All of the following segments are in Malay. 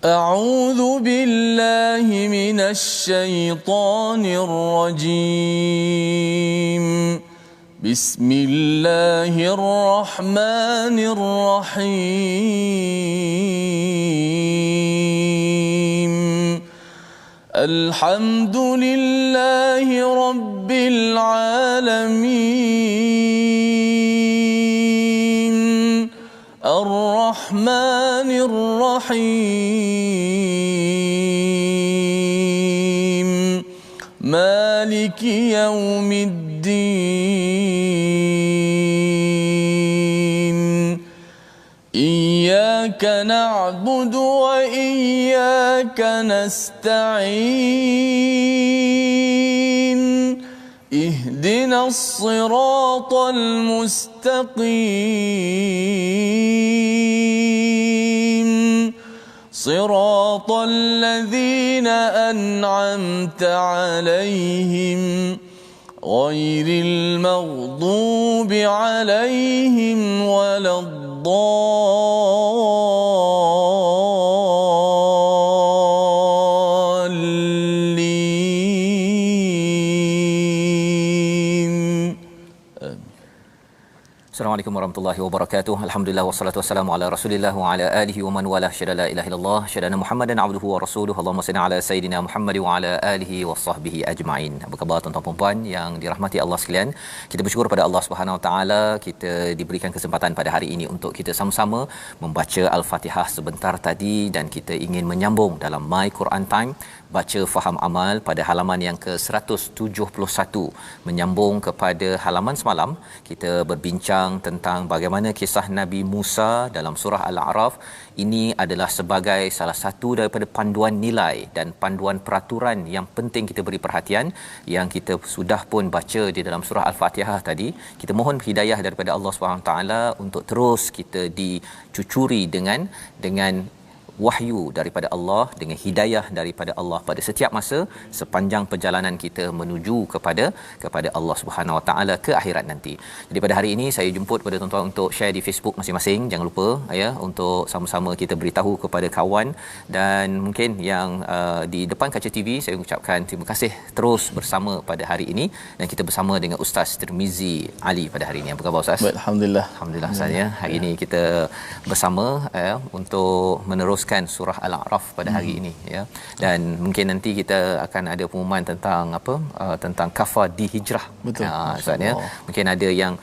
أعوذ بالله من الشيطان الرجيم. بسم الله الرحمن الرحيم. الحمد لله رب العالمين. الرحمن الرحيم. مالك يوم الدين. إياك نعبد وإياك نستعين. اهدنا الصراط المستقيم. صراط الذين أنعمت عليهم غير المغضوب عليهم ولا الضالين. Assalamualaikum warahmatullahi wabarakatuh. Alhamdulillah wassalatu wassalamu ala Rasulillah wa ala alihi wa man wala syada la ilaha illallah syadana Muhammadan abduhu wa rasuluhu. Allahumma salli ala sayidina Muhammad wa ala alihi wa sahbihi ajma'in. Apa khabar tuan-tuan dan puan yang dirahmati Allah sekalian? Kita bersyukur pada Allah Subhanahu wa taala kita diberikan kesempatan pada hari ini untuk kita sama-sama membaca Al-Fatihah sebentar tadi, dan kita ingin menyambung dalam My Quran Time baca faham amal pada halaman yang ke-171, menyambung kepada halaman semalam. Kita berbincang tentang bagaimana kisah Nabi Musa dalam surah Al-A'raf ini adalah sebagai salah satu daripada panduan nilai dan panduan peraturan yang penting kita beri perhatian, yang kita sudah pun baca di dalam surah Al-Fatihah tadi. Kita mohon hidayah daripada Allah Subhanahu taala untuk terus kita dicucuri dengan wahyu daripada Allah, dengan hidayah daripada Allah pada setiap masa sepanjang perjalanan kita menuju kepada Allah Subhanahu Wa Taala ke akhirat nanti. Jadi pada hari ini saya jemput pada tuan-tuan untuk share di Facebook masing-masing. Jangan lupa ya, untuk sama-sama kita beritahu kepada kawan, dan mungkin yang di depan kaca TV, saya ucapkan terima kasih terus bersama pada hari ini, dan kita bersama dengan Ustaz Tirmizi Ali pada hari ini. Apa khabar Ustaz? Baik, alhamdulillah. Alhamdulillah Ustaz ya. Hari ini kita bersama untuk meneruskan surah Al-A'raf pada hari ini ya, dan mungkin nanti kita akan ada pengumuman tentang tentang kafar di hijrah. Betul. Ustaz ya, mungkin ada yang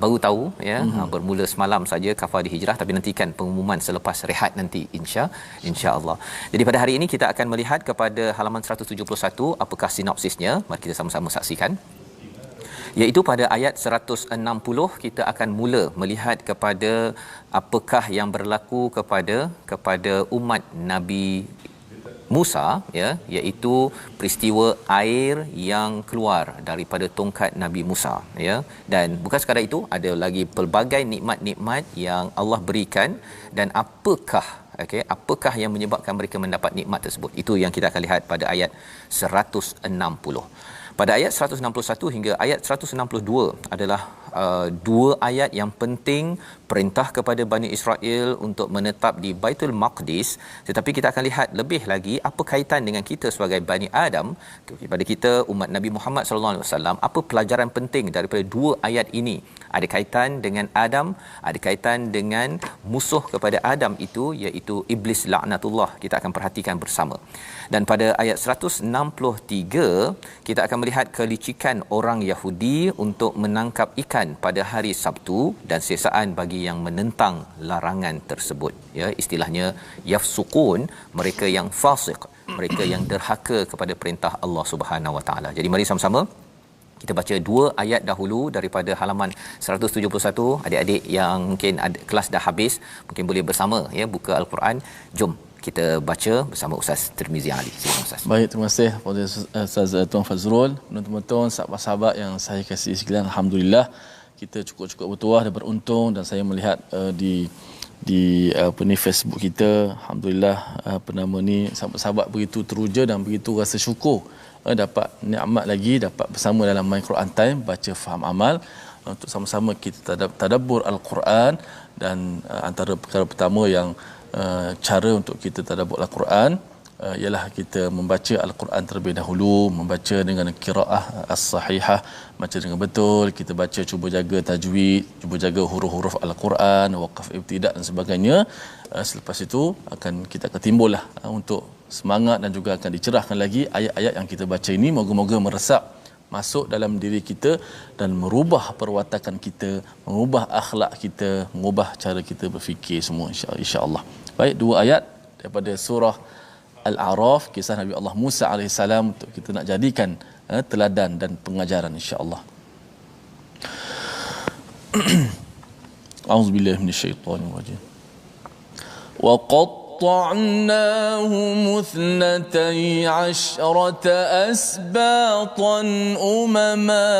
baru tahu ya, bermula semalam saja kafar di hijrah, tapi nantikan pengumuman selepas rehat nanti insya-Allah. Jadi pada hari ini kita akan melihat kepada halaman 171, apakah sinopsisnya. Mari kita sama-sama saksikan. Iaitu pada ayat 160 kita akan mula melihat kepada apakah yang berlaku kepada umat Nabi Musa ya, iaitu peristiwa air yang keluar daripada tongkat Nabi Musa ya. Dan bukan sekadar itu, ada lagi pelbagai nikmat-nikmat yang Allah berikan, dan apakah yang menyebabkan mereka mendapat nikmat tersebut. Itu yang kita akan lihat pada ayat 160. Pada ayat 161 hingga ayat 162 adalah dua ayat yang penting, perintah kepada Bani Israel untuk menetap di Baitul Maqdis. Tetapi kita akan lihat lebih lagi apa kaitan dengan kita sebagai Bani Adam, kepada kita umat Nabi Muhammad sallallahu alaihi wasallam. Apa pelajaran penting daripada dua ayat ini? Ada kaitan dengan Adam, ada kaitan dengan musuh kepada Adam itu, iaitu iblis laknatullah. Kita akan perhatikan bersama. Dan pada ayat 163 kita akan melihat kelicikan orang Yahudi untuk menangkap ikan pada hari Sabtu, dan siksaan bagi yang menentang larangan tersebut ya. Istilahnya yafsukun, mereka yang fasik, mereka yang derhaka kepada perintah Allah Subhanahu Wa Taala. Jadi mari sama-sama kita baca dua ayat dahulu daripada halaman 171. Adik-adik yang mungkin ada kelas dah habis, mungkin boleh bersama ya buka Al-Quran. Jom kita baca bersama Ustaz Tirmizi Ali. Silakan Ustaz. Baik, terima kasih kepada Ustaz Tuan Fazrul, teman-teman, sahabat-sahabat yang saya kasihi sekalian. Alhamdulillah kita cukup-cukup bertuah dan beruntung, dan saya melihat di Facebook kita, alhamdulillah sahabat-sahabat begitu teruja dan begitu rasa syukur dapat nikmat lagi, dapat bersama dalam My Quran Time baca faham amal, untuk sama-sama kita tadabbur Al-Quran. Dan antara perkara pertama yang cara untuk kita tadabbur Al-Quran ialah kita membaca Al-Quran terlebih dahulu, membaca dengan qiraah as-sahihah, baca dengan betul, kita baca cuba jaga tajwid, cuba jaga huruf-huruf Al-Quran, waqaf ibtidak dan sebagainya. Selepas itu kita akan timbullah untuk semangat dan juga akan dicerahkan lagi ayat-ayat yang kita baca ini, moga-moga meresap masuk dalam diri kita dan merubah perwatakan kita, mengubah akhlak kita, mengubah cara kita berfikir semua insya-Allah. Baik, 2 ayat daripada surah Al-A'raf, kisah Nabi Allah Musa AS, untuk kita nak jadikan teladan dan pengajaran insya-Allah. A'udzubillahi minasyaitonir rajim. Wa قطعناهم 12 أسباطا أمما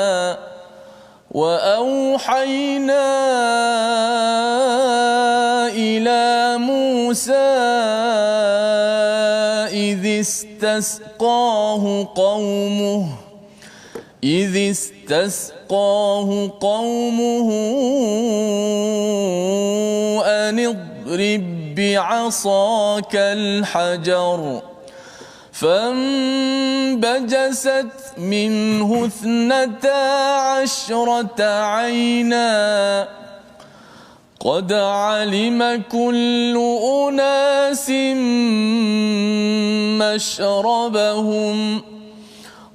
وأوحينا إلى موسى إذ استسقاه قومه أن اضرب بعصاك الحجر فانبجست منه 12 عينا قد علم كل أناس مشربهم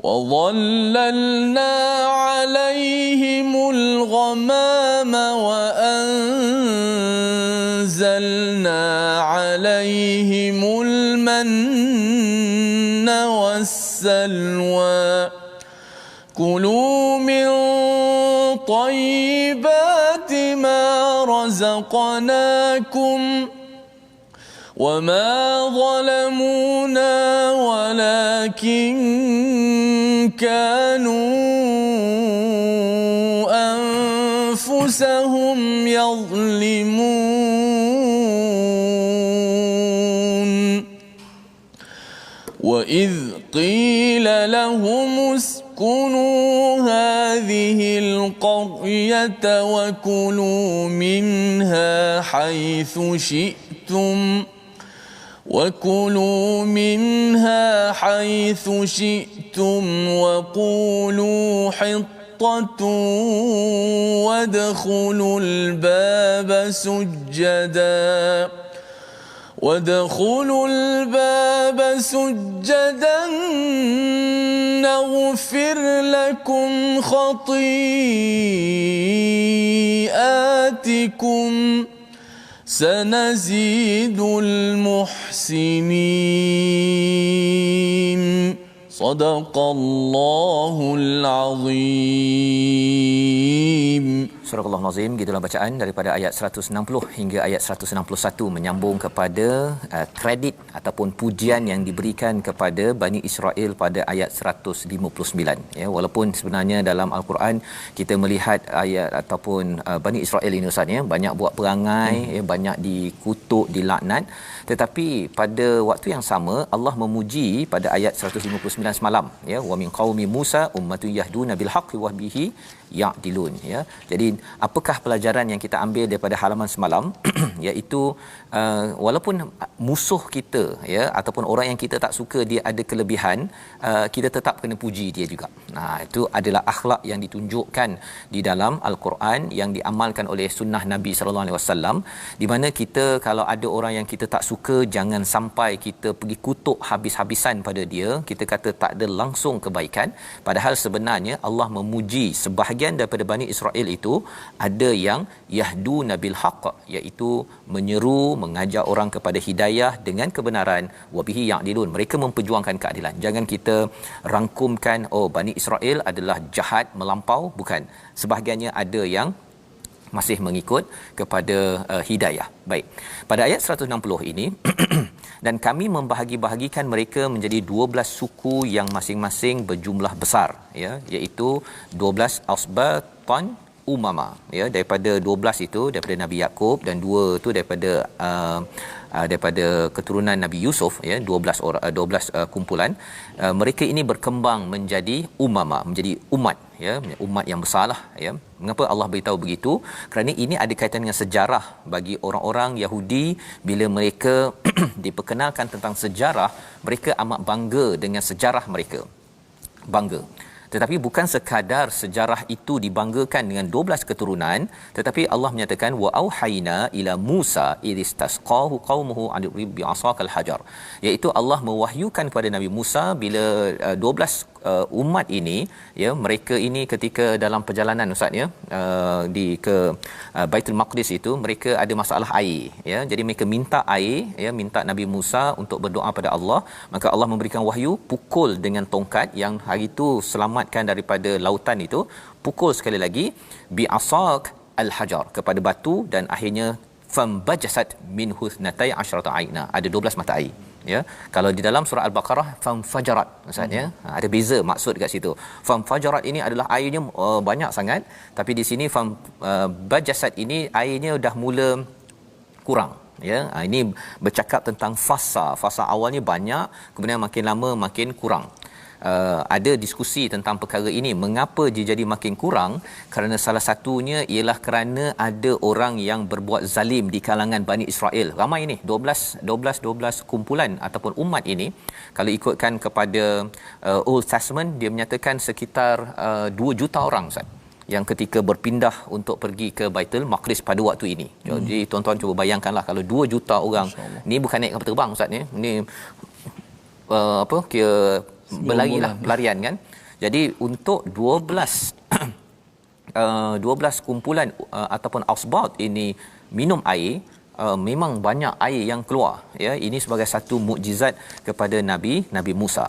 وظللنا عليهم الغمام وأنزلنا عليهم المن والسلوى كلوا من طيبات ما رزقناكم وما ظلمونا ولكن كانوا أنفسهم يظلمون وإذ قيل لهم اسكنوا هذه القرية وكلوا منها حيث شئتم وقولوا حطة وادخلوا الباب سجدا نغفر لكم خطيئاتكم سنزيد المحسنين صدق الله العظيم. Surah Al-Nazim, gitulah bacaan daripada ayat 160 hingga ayat 161 menyambung kepada kredit ataupun pujian yang diberikan kepada Bani Israel pada ayat 159 ya. Walaupun sebenarnya dalam Al-Quran kita melihat ayat ataupun Bani Israel ini Ustaz ya, banyak buat perangai ya, banyak dikutuk, dilaknat, tetapi pada waktu yang sama Allah memuji pada ayat 159 semalam ya, wa min qaumi Musa ummatun yahduna bil haqqi wa bihi ya'dilun ya. Jadi apakah pelajaran yang kita ambil daripada halaman semalam iaitu walaupun musuh kita ya ataupun orang yang kita tak suka dia ada kelebihan, kita tetap kena puji dia juga. Nah, itu adalah akhlak yang ditunjukkan di dalam Al-Quran yang diamalkan oleh sunnah Nabi sallallahu alaihi wasallam, di mana kita kalau ada orang yang kita tak suka, jangan sampai kita pergi kutuk habis-habisan pada dia, kita kata tak ada langsung kebaikan, padahal sebenarnya Allah memuji sebahagian daripada Bani Israel itu ada yang yahduna bil haqq, iaitu menyeru, mengajak orang kepada hidayah dengan kebenaran, wa bihi ya'dilun, mereka memperjuangkan keadilan. Jangan kita rangkumkan oh Bani Israel adalah jahat melampau, bukan, sebahagiannya ada yang masih mengikut kepada hidayah. Baik, pada ayat 160 ini dan kami membahagi-bahagikan mereka menjadi 12 suku yang masing-masing berjumlah besar ya, iaitu 12 asbatan umama, ya, daripada 12 itu daripada Nabi Yakub dan 2 tu daripada keturunan Nabi Yusuf, ya, 12 orang, 12 kumpulan. Mereka ini berkembang menjadi umama, menjadi umat, ya, umat yang besarlah, ya. Mengapa Allah beritahu begitu? Kerana ini ada kaitan dengan sejarah bagi orang-orang Yahudi. Bila mereka diperkenalkan tentang sejarah, mereka amat bangga dengan sejarah mereka. Bangga. Tetapi bukan sekadar sejarah itu dibanggakan dengan 12 keturunan, tetapi Allah menyatakan wa auhayna ila Musa idistasqahu qaumuhu an bi'asaqal hajar, iaitu Allah mewahyukan kepada Nabi Musa bila 12 umat ini, ya, mereka ini ketika dalam perjalanan, ustaz, ya, di ke Baitul Maqdis itu mereka ada masalah air, ya. Jadi mereka minta air, ya, minta Nabi Musa untuk berdoa pada Allah. Maka Allah memberikan wahyu, pukul dengan tongkat yang hari itu selamatkan daripada lautan itu, pukul sekali lagi bi'asaq al-hajar, kepada batu, dan akhirnya fambajasat minhu 12 aina, ada 12 mata air, ya. Kalau di dalam surah Al-Baqarah famfajarat, maksudnya ada beza maksud kat situ. Famfajarat ini adalah airnya banyak sangat, tapi di sini bajasat ini airnya dah mula kurang, ya. Ini bercakap tentang fasa awalnya banyak, kemudian makin lama makin kurang. Ada diskusi tentang perkara ini, mengapa dia jadi makin kurang. Kerana salah satunya ialah kerana ada orang yang berbuat zalim di kalangan Bani Israel. Ramai ni, 12 kumpulan ataupun umat ini. Kalau ikutkan kepada Old Testament, dia menyatakan sekitar 2 juta orang, Ustaz, yang ketika berpindah untuk pergi ke Baitul Maqdis pada waktu ini. Jadi tuan-tuan cuba bayangkanlah, kalau 2 juta orang ni bukan naik kapal terbang, Ustaz, ni. Ini kira berlarilah, pelarian, kan. Jadi untuk 12 kumpulan ataupun asbat ini minum air, memang banyak air yang keluar, ya. Ini sebagai satu mukjizat kepada Nabi Musa.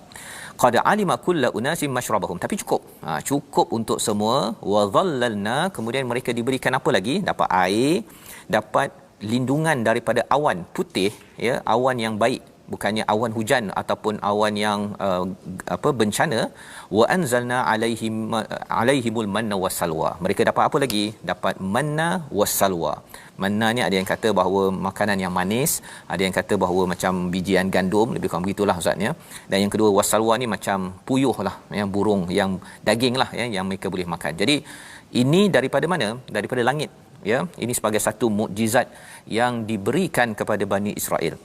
Qad alima kullu unasin mashrabahum, tapi cukup untuk semua. Wa dhallalna, kemudian mereka diberikan apa lagi? Dapat air, dapat lindungan daripada awan putih, ya, awan yang baik, bukannya awan hujan ataupun awan yang bencana. Wa anzalna alaihimul manna wassalwa, mereka dapat apa lagi? Dapat manna wassalwa. Manna ni ada yang kata bahawa makanan yang manis, ada yang kata bahawa macam bijian gandum, lebih kurang begitulah, Ustaz, ya. Dan yang kedua wassalwa ni macam puyuh lah, yang burung, yang daging lah, ya, yang mereka boleh makan. Jadi ini daripada mana? Daripada langit, ya. Ini sebagai satu mukjizat yang diberikan kepada Bani Israel.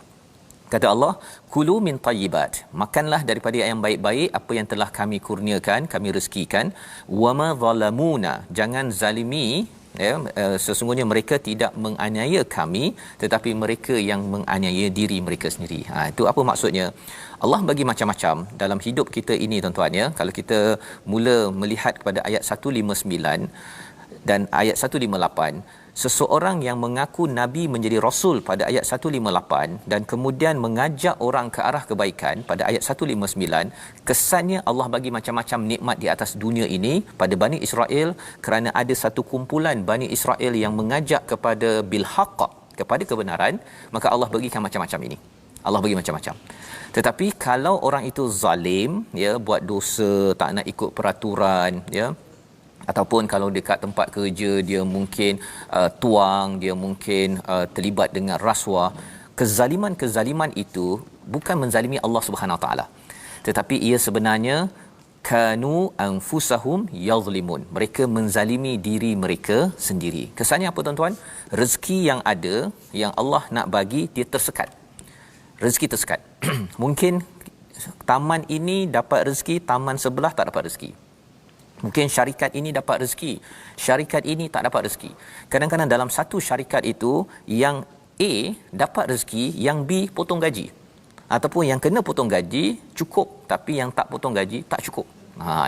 Kata Allah, kulu min tayyibat, makanlah daripada yang baik-baik apa yang telah kami kurniakan, kami rezekikan. Wama zalamuna, jangan zalimi, ya, sesungguhnya mereka tidak menganiaya kami, tetapi mereka yang menganiaya diri mereka sendiri. Itu apa maksudnya? Allah bagi macam-macam dalam hidup kita ini, tuan-tuan, ya. Kalau kita mula melihat kepada ayat 159 dan ayat 158, seseorang yang mengaku nabi menjadi rasul pada ayat 158 dan kemudian mengajak orang ke arah kebaikan pada ayat 159, kesannya Allah bagi macam-macam nikmat di atas dunia ini pada Bani Israel, kerana ada satu kumpulan Bani Israel yang mengajak kepada bil haqq, kepada kebenaran, maka Allah bagikan macam-macam ini. Allah bagi macam-macam. Tetapi kalau orang itu zalim, ya, buat dosa, tak nak ikut peraturan, ya, ataupun kalau dekat tempat kerja dia mungkin tuang, dia mungkin terlibat dengan rasuah, kezaliman itu bukan menzalimi Allah Subhanahu Wa Taala, tetapi ia sebenarnya kanu anfusahum yazlimun, mereka menzalimi diri mereka sendiri. Kesannya apa, tuan-tuan? Rezeki yang ada, yang Allah nak bagi, dia tersekat. Rezeki tersekat. Mungkin taman ini dapat rezeki, taman sebelah tak dapat rezeki. Mungkin syarikat ini dapat rezeki, syarikat ini tak dapat rezeki. Kadang-kadang dalam satu syarikat itu, yang A dapat rezeki, yang B potong gaji. Ataupun yang kena potong gaji cukup, tapi yang tak potong gaji tak cukup.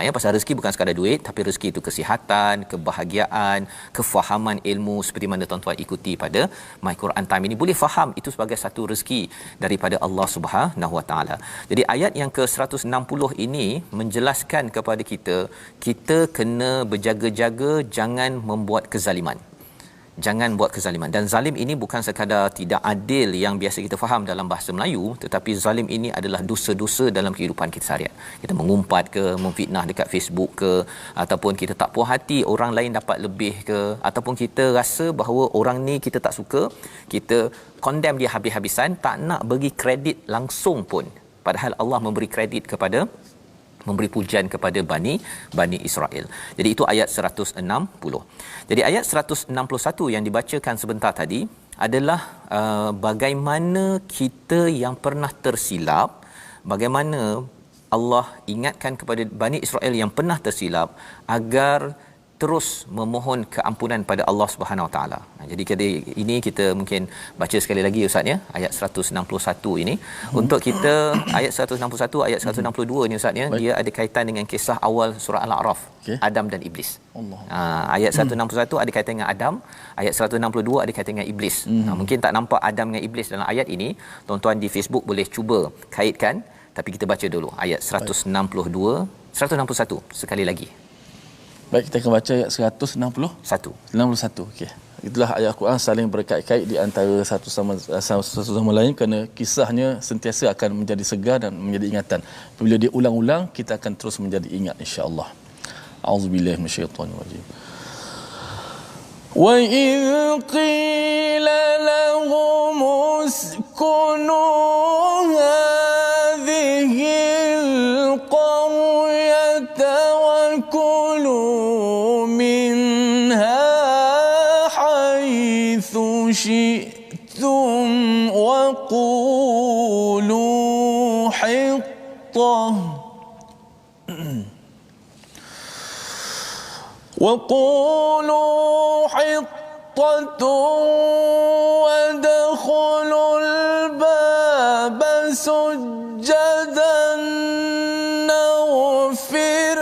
Ya, pasal rezeki bukan sekadar duit, tapi rezeki itu kesihatan, kebahagiaan, kefahaman ilmu, seperti mana tuan-tuan ikuti pada My Quran Time ini, boleh faham itu sebagai satu rezeki daripada Allah Subhanahu Wa Taala. Jadi ayat yang ke-160 ini menjelaskan kepada kita, kita kena berjaga-jaga jangan membuat kezaliman. jangan buat kezaliman. Dan zalim ini bukan sekadar tidak adil yang biasa kita faham dalam bahasa Melayu, tetapi zalim ini adalah dosa-dosa dalam kehidupan kita seharian. Kita mengumpat ke, memfitnah dekat Facebook ke, ataupun kita tak puas hati orang lain dapat lebih ke, ataupun kita rasa bahawa orang ni kita tak suka, kita condemn dia habis-habisan, tak nak bagi kredit langsung pun, padahal Allah memberi kredit kepada, memberi pujian kepada Bani Israel. Jadi itu ayat 160. Jadi ayat 161 yang dibacakan sebentar tadi adalah bagaimana kita yang pernah tersilap, bagaimana Allah ingatkan kepada Bani Israel yang pernah tersilap agar terus memohon keampunan pada Allah Subhanahu Wa Taala. Jadi kali ini kita mungkin baca sekali lagi Ustaz ya, ayat 161 ini. Untuk kita ayat 161, ayat 162 ni Ustaz ya, dia ada kaitan dengan kisah awal surah Al-A'raf, Adam dan Iblis. Ayat 161 ada kaitan dengan Adam, ayat 162 ada kaitan dengan Iblis. Mungkin tak nampak Adam dengan Iblis dalam ayat ini, tuan-tuan di Facebook boleh cuba kaitkan, tapi kita baca dulu ayat 162, 161 sekali lagi. Baik, kita akan baca ayat 161. Okey. Itulah ayat Al-Quran saling berkait-kait di antara satu sama lain, kerana kisahnya sentiasa akan menjadi segar dan menjadi ingatan. Bila dia ulang-ulang, kita akan terus menjadi ingat insya-Allah. A'udzubillahi minasyaitonir rajim. Wa idh qila lahum uskunu hadhihi al-qaryata wa kulu شئتم وقولوا حطة وادخلوا الباب سجدا نغفر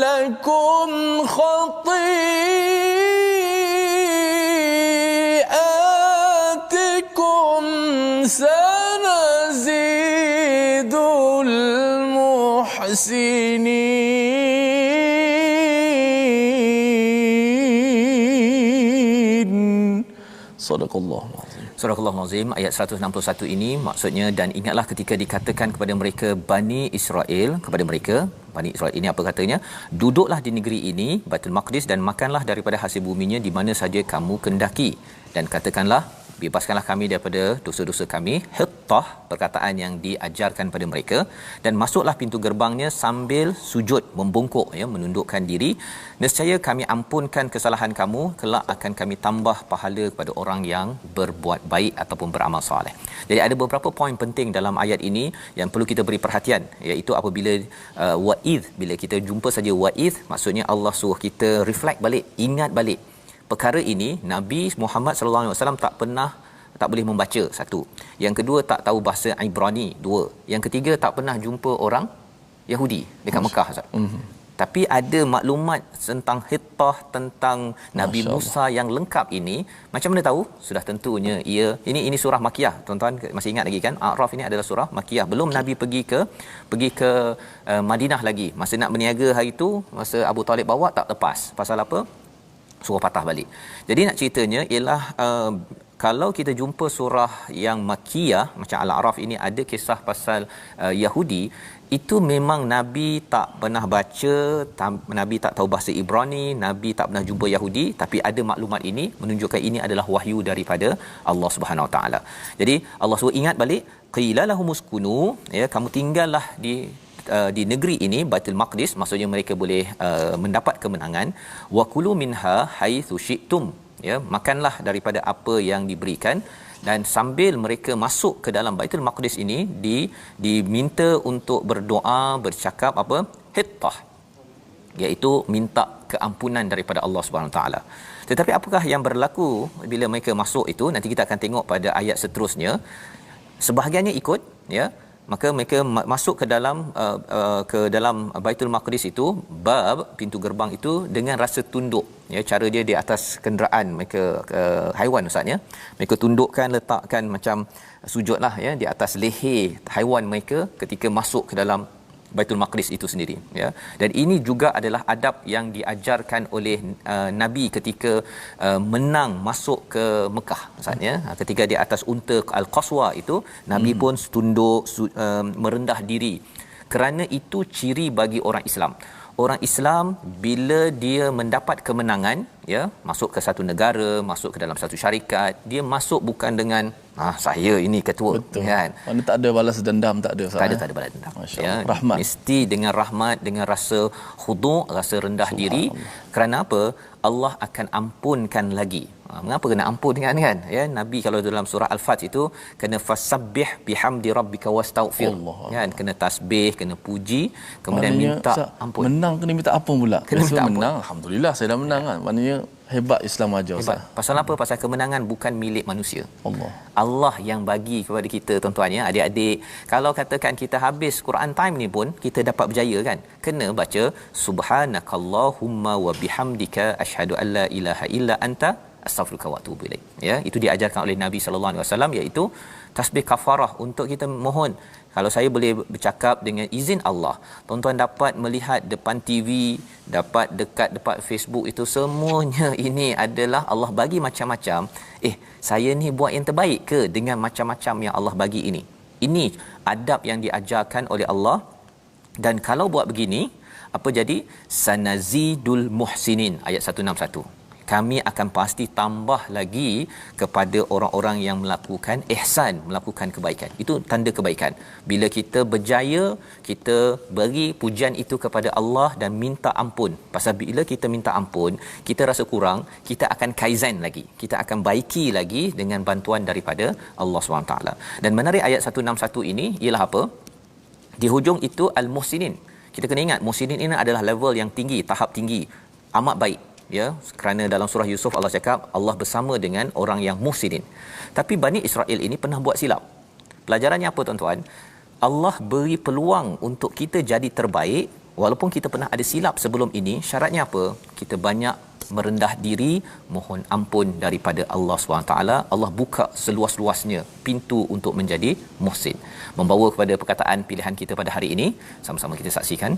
لكم سنزيد المحسنين. Sadaqallahul azim. Surahul Azim ayat 161 ini maksudnya, dan ingatlah ketika dikatakan kepada mereka Bani Israel, kepada mereka Bani Israel ini apa katanya, duduklah di negeri ini Baitul Maqdis dan makanlah daripada hasil buminya di mana saja kamu kendaki, dan katakanlah bebaskanlah kami daripada dosa-dosa kami. Hittah, perkataan yang diajarkan pada mereka, dan masuklah pintu gerbangnya sambil sujud, membungkuk ya, menundukkan diri. Nescaya kami ampunkan kesalahan kamu, kelak akan kami tambah pahala kepada orang yang berbuat baik ataupun beramal soleh. Jadi ada beberapa poin penting dalam ayat ini yang perlu kita beri perhatian, iaitu apabila wa'idh, bila kita jumpa saja wa'idh, maksudnya Allah suruh kita reflect balik, ingat balik perkara ini. Nabi Muhammad sallallahu alaihi wasallam tak boleh membaca, satu. Yang kedua, tak tahu bahasa Ibrani, dua. Yang ketiga, tak pernah jumpa orang Yahudi dekat Mekah, Ustaz. Tapi ada maklumat tentang Hittah, tentang Nabi Musa yang lengkap ini. Macam mana tahu? Sudah tentunya ini surah Makiyah. Tuan-tuan masih ingat lagi kan? A'raf ini adalah surah Makiyah. Belum Nabi pergi ke Madinah lagi. Masa nak berniaga hari itu, masa Abu Talib bawa tak lepas. Pasal apa? Surah patah balik. Jadi nak ceritanya ialah kalau kita jumpa surah yang Makiyah macam Al-A'raf ini, ada kisah pasal Yahudi, itu memang Nabi tak pernah baca, Nabi tak tahu bahasa Ibrani, Nabi tak pernah jumpa Yahudi, tapi ada maklumat ini menunjukkan ini adalah wahyu daripada Allah Subhanahu Wa Taala. Jadi Allah suruh ingat balik, qila lahumuskunu, ya, kamu tinggallah di negeri ini Baitul Maqdis, maksudnya mereka boleh mendapat kemenangan. Wa kulu minha haitsu syi'tum, ya, makanlah daripada apa yang diberikan. Dan sambil mereka masuk ke dalam Baitul Maqdis ini, diminta untuk berdoa, bercakap apa? Hittah, iaitu minta keampunan daripada Allah Subhanahu taala. Tetapi apakah yang berlaku bila mereka masuk itu? Nanti kita akan tengok pada ayat seterusnya. Sebahagiannya ikut, ya, maka mereka masuk ke dalam Baitul Maqdis itu, bab pintu gerbang itu, dengan rasa tunduk, ya. Cara dia di atas kenderaan mereka, haiwan Ustaz, ya, mereka tundukkan, letakkan macam sujudlah, ya, di atas leher haiwan mereka ketika masuk ke dalam Baitul Maqdis itu sendiri, ya. Dan ini juga adalah adab yang diajarkan oleh Nabi ketika menang masuk ke Mekah maksudnya, ketika di atas unta Al-Qaswa itu Nabi pun tunduk merendah diri, kerana itu ciri bagi orang Islam. Orang Islam bila dia mendapat kemenangan, ya, masuk ke satu negara, masuk ke dalam satu syarikat, dia masuk bukan dengan saya ini ketua. Betul. Kan, mana tak ada balas dendam, tak ada tak ada balas dendam, ya, rahmat. Mesti dengan rahmat, dengan rasa khudu', rasa rendah diri. Kerana apa? Allah akan ampunkan lagi. Mengapa kena ampun kan? Ya, Nabi kalau dalam surah Al-Fat itu kena fasabbih bihamdi rabbika wastaghfir. Kan, kena tasbih, kena puji, kemudian minta ampun. Menang kena minta ampun pula. Kena minta ampun. Menang, alhamdulillah saya dah menang kan. Maknanya hebat Islam ajar. Hebat. Pasal apa? Pasal kemenangan bukan milik manusia. Allah yang bagi kepada kita, tuan-tuan, ya, adik-adik. Kalau katakan kita habis Quran time ni pun kita dapat berjaya kan? Kena baca subhanakallahumma wa bihamdika asyhadu an la ilaha illa anta astaghfiruka wa atubu ilaik. Ya, itu diajarkan oleh Nabi sallallahu alaihi wasallam, iaitu tasbih kafarah untuk kita mohon. Kalau saya boleh bercakap dengan izin Allah, tuan-tuan dapat melihat depan TV, dapat dekat Facebook, itu semuanya ini adalah Allah bagi macam-macam. Saya ni buat yang terbaik ke dengan macam-macam yang Allah bagi ini? Ini adab yang diajarkan oleh Allah. Dan kalau buat begini, apa jadi? Sanazidul muhsinin, ayat 161. Kami akan pasti tambah lagi kepada orang-orang yang melakukan ihsan, melakukan kebaikan. Itu tanda kebaikan. Bila kita berjaya, kita beri pujian itu kepada Allah dan minta ampun. Pasal bila kita minta ampun, kita rasa kurang, kita akan kaizen lagi. Kita akan baiki lagi dengan bantuan daripada Allah SWT. Dan menarik ayat 161 ini ialah apa? Di hujung itu al-muhsinin. Kita kena ingat, muhsinin ini adalah level yang tinggi, tahap tinggi, amat baik. Ya, kerana dalam surah Yusuf Allah cakap Allah bersama dengan orang yang muhsinin. Tapi Bani Israel ini pernah buat silap. Pelajarannya apa, tuan-tuan? Allah beri peluang untuk kita jadi terbaik walaupun kita pernah ada silap sebelum ini. Syaratnya apa? Kita banyak merendah diri, mohon ampun daripada Allah SWT. Allah buka seluas-luasnya pintu untuk menjadi muhsin. Membawa kepada perkataan pilihan kita pada hari ini, sama-sama kita saksikan.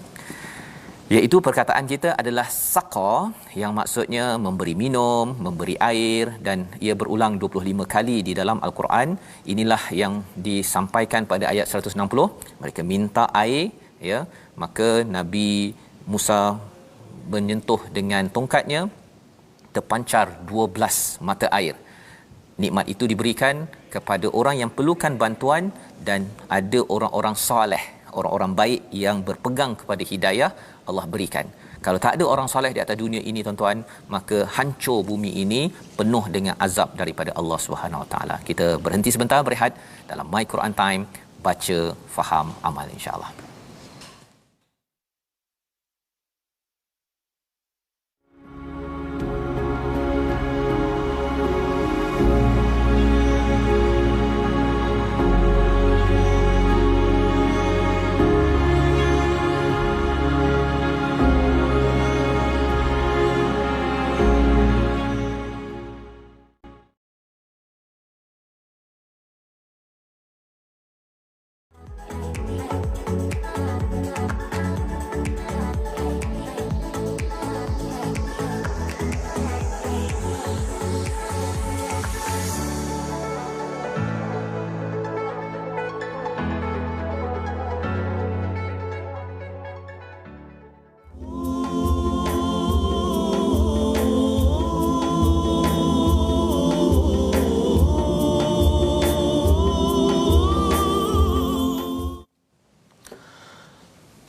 Iaitu perkataan kita adalah saqa, yang maksudnya memberi minum, memberi air, dan ia berulang 25 kali di dalam Al-Quran. Inilah yang disampaikan pada ayat 160. Mereka minta air, ya, maka Nabi Musa menyentuh dengan tongkatnya, terpancar 12 mata air. Nikmat itu diberikan kepada orang yang perlukan bantuan, dan ada orang-orang soleh, orang-orang baik yang berpegang kepada hidayah, Allah berikan. Kalau tak ada orang soleh di atas dunia ini, tuan-tuan, maka hancur bumi ini penuh dengan azab daripada Allah Subhanahu Wa Taala. Kita berhenti sebentar berehat dalam My Quran Time, baca, faham, amal, insya-Allah.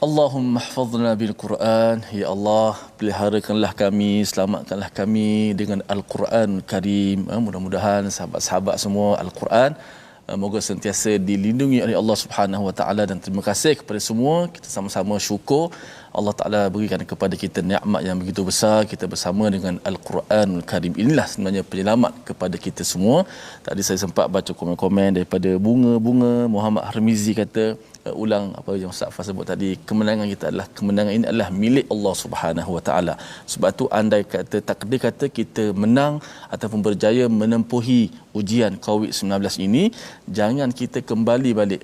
Allahumma hafazna bil Quran, ya Allah, peliharakanlah kami, selamatkanlah kami dengan Al-Quran Karim. Mudah-mudahan sahabat-sahabat semua Al-Quran moga sentiasa dilindungi oleh Allah Subhanahu Wa Taala. Dan terima kasih kepada semua, kita sama-sama syukur Allah Taala berikan kepada kita nikmat yang begitu besar, kita bersama dengan Al-Quranul Karim. Inilah sebenarnya penyelamat kepada kita semua. Tadi saya sempat baca komen-komen daripada Bunga Muhammad Harmizi, kata ulang apa yang Ustaz Fah sebut tadi, kemenangan kita adalah, kemenangan ini adalah milik Allah Subhanahu Wa Taala. Sebab tu andai kata takdir kata kita menang ataupun berjaya menempuhi ujian COVID-19 ini, jangan kita kembali balik